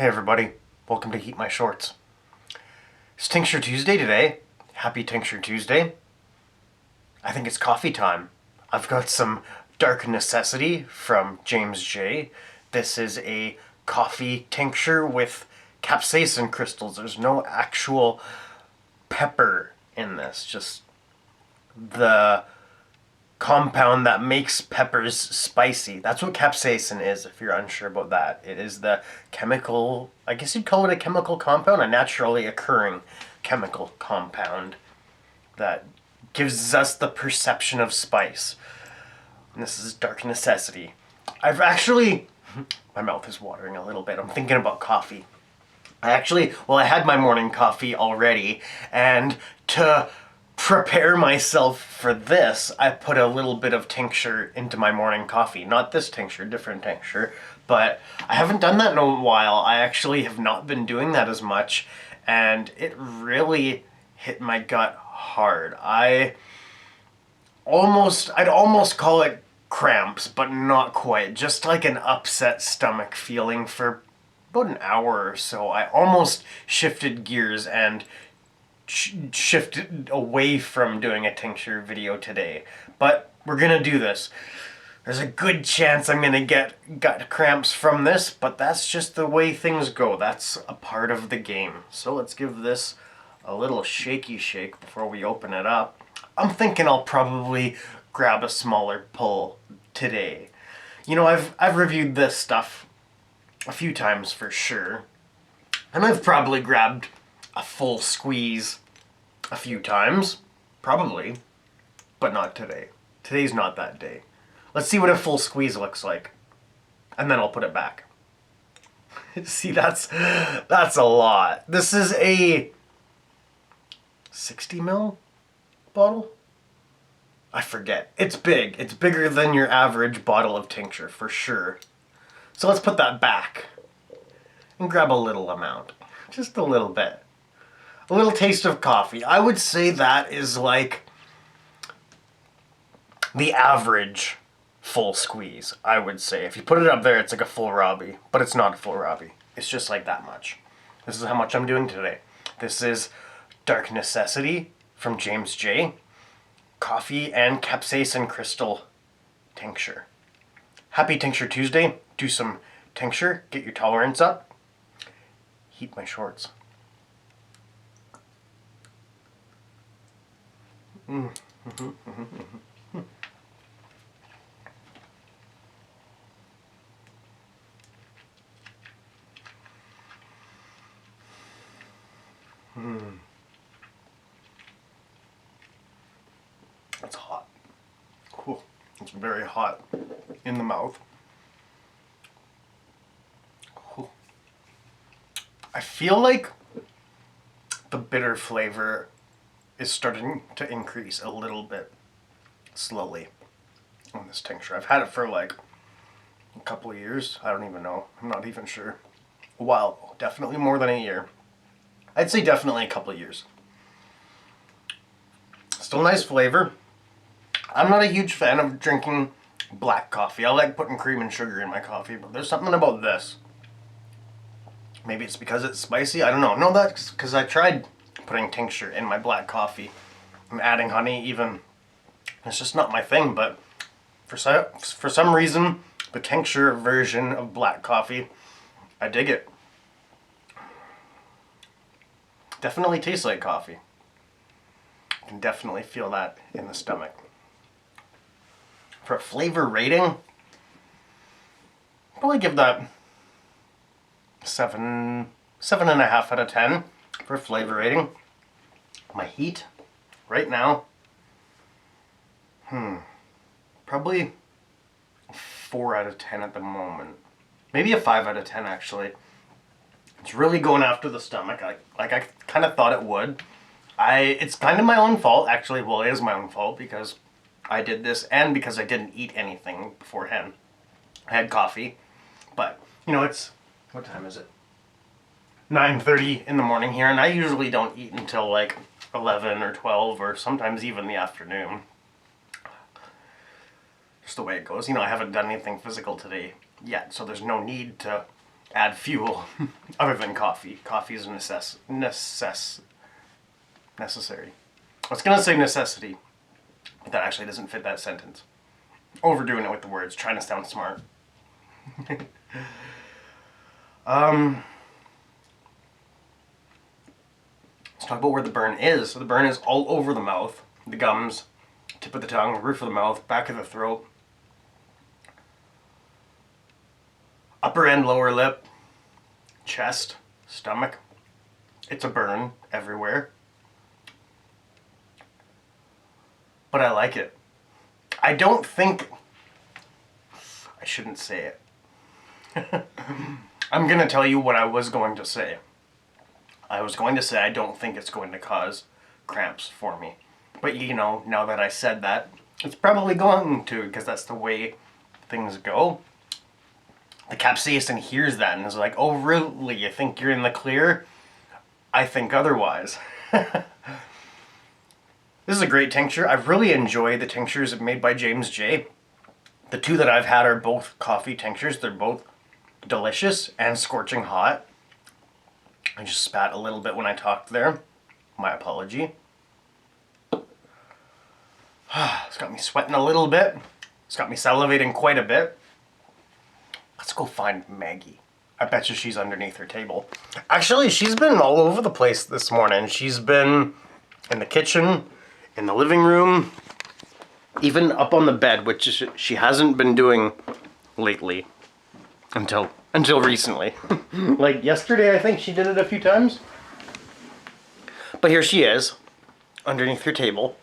Hey everybody, welcome to HeatMyShorts. It's Tincture Tuesday today. Happy Tincture Tuesday. I think it's coffee time. I've got some Dark Necessity from James J. This is a coffee tincture with capsaicin crystals. There's no actual pepper in this, just the compound that makes peppers spicy. That's what capsaicin is, if you're unsure about that. It is the chemical, I guess you'd call it a chemical compound, a naturally occurring chemical compound that gives us the perception of spice. And this is Dark Necessity. I've actually, my mouth is watering a little bit. I'm thinking about coffee. I had my morning coffee already, and to prepare myself for this, I put a little bit of tincture into my morning coffee. Not this tincture, different tincture, but I haven't done that in a while. I actually have not been doing that as much, and it really hit my gut hard. I'd almost call it cramps, but not quite. Just like an upset stomach feeling for about an hour or so. I almost shifted gears and shifted away from doing a tincture video today, but we're gonna do this. There's a good chance I'm gonna get gut cramps from this, but that's just the way things go. That's a part of the game. So let's give this a little shaky shake before we open it up. I'm thinking I'll probably grab a smaller pull today. You know, I've reviewed this stuff a few times for sure, and I've probably grabbed a full squeeze a few times, probably, but not today. Today's not that day. Let's see what a full squeeze looks like, and then I'll put it back. See, that's a lot. This is a 60 ml bottle? I forget. It's big. It's bigger than your average bottle of tincture, for sure. So let's put that back and grab a little amount. Just a little bit. A little taste of coffee. I would say that is like the average full squeeze, I would say. If you put it up there, it's like a full Robbie, but it's not a full Robbie. It's just like that much. This is how much I'm doing today. This is Dark Necessity from James J. Coffee and capsaicin crystal tincture. Happy Tincture Tuesday. Do some tincture. Get your tolerance up. Heat my shorts. It's hot. Cool. It's very hot in the mouth. Cool. I feel like the bitter flavor is starting to increase a little bit slowly on this tincture. I've had it for like a couple of years. I don't even know. I'm not even sure. A while. Definitely more than a year. I'd say definitely a couple of years. Still nice flavor. I'm not a huge fan of drinking black coffee. I like putting cream and sugar in my coffee, but there's something about this. Maybe it's because it's spicy. I don't know. No, that's because I tried putting tincture in my black coffee and adding honey even. It's just not my thing, but for some reason, the tincture version of black coffee, I dig it. Definitely tastes like coffee. You can definitely feel that in the stomach. For a flavor rating, probably give that 7.5 out of 10 for flavor rating. My heat right now, probably 4 out of 10 at the moment. Maybe a 5 out of 10 actually. It's really going after the stomach, like I kind of thought it would. It's kind of my own fault, actually. Well, it is my own fault because I did this and because I didn't eat anything beforehand. I had coffee, but you know, what time is it? 9:30 in the morning here, and I usually don't eat until like 11 or 12 or sometimes even the afternoon. Just the way it goes. You know, I haven't done anything physical today yet, so there's no need to add fuel other than coffee. Coffee is necessary. I was gonna say necessity, but that actually doesn't fit that sentence. Overdoing it with the words, trying to sound smart. Let's talk about where the burn is. So the burn is all over the mouth, the gums, tip of the tongue, roof of the mouth, back of the throat, upper and lower lip, chest, stomach. It's a burn everywhere. But I like it. I don't think... I shouldn't say it. I'm gonna tell you what I was going to say. I was going to say I don't think it's going to cause cramps for me. But you know, now that I said that, it's probably going to, because that's the way things go. The capsaicin hears that and is like, oh really, you think you're in the clear? I think otherwise. This is a great tincture. I really enjoy the tinctures made by James J. The two that I've had are both coffee tinctures. They're both delicious and scorching hot. I just spat a little bit when I talked there. My apology. It's got me sweating a little bit. It's got me salivating quite a bit. Let's go find Maggie. I bet you she's underneath her table. Actually, she's been all over the place this morning. She's been in the kitchen, in the living room, even up on the bed, which she hasn't been doing lately until recently. Like yesterday, I think she did it a few times. But here she is, underneath her table,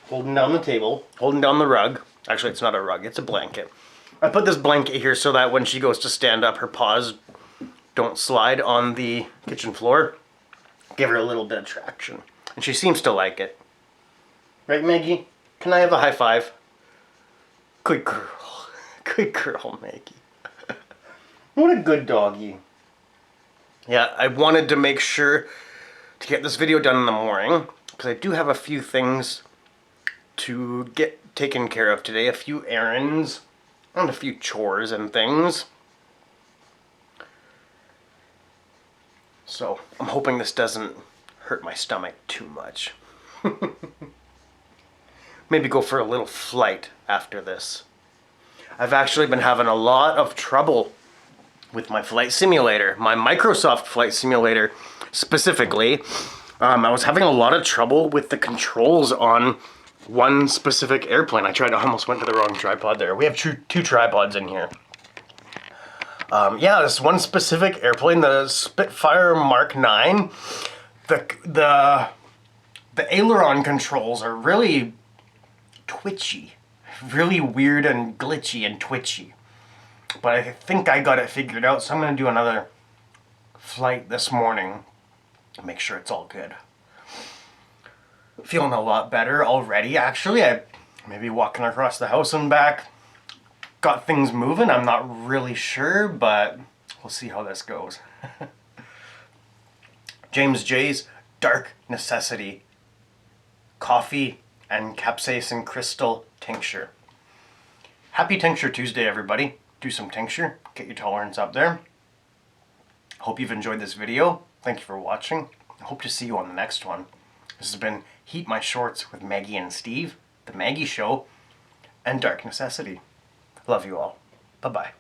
holding down the table, holding down the rug. Actually, it's not a rug, it's a blanket. I put this blanket here so that when she goes to stand up, her paws don't slide on the kitchen floor. Give her a little bit of traction. And she seems to like it. Right, Maggie? Can I have a high five? Good girl. Good girl, Maggie. What a good doggy. Yeah, I wanted to make sure to get this video done in the morning, because I do have a few things to get taken care of today. A few errands and a few chores and things. So, I'm hoping this doesn't hurt my stomach too much. Maybe go for a little flight after this. I've actually been having a lot of trouble with my flight simulator, my Microsoft flight simulator specifically. I was having a lot of trouble with the controls on one specific airplane. I almost went to the wrong tripod there. We have two tripods in here. Yeah, this one specific airplane, the Spitfire Mark 9, the aileron controls are really twitchy. Really weird and glitchy and twitchy. But I think I got it figured out, so I'm going to do another flight this morning to make sure it's all good. Feeling a lot better already, actually. I may be walking across the house and back. Got things moving, I'm not really sure, but we'll see how this goes. James J's Dark Necessity Coffee and Capsaicin Crystal Tincture. Happy Tincture Tuesday, everybody. Do some tincture, get your tolerance up there. Hope you've enjoyed this video. Thank you for watching. I hope to see you on the next one. This has been Heat My Shorts with Maggie and Steve, The Maggie Show, and Dark Necessity. Love you all. Bye-bye.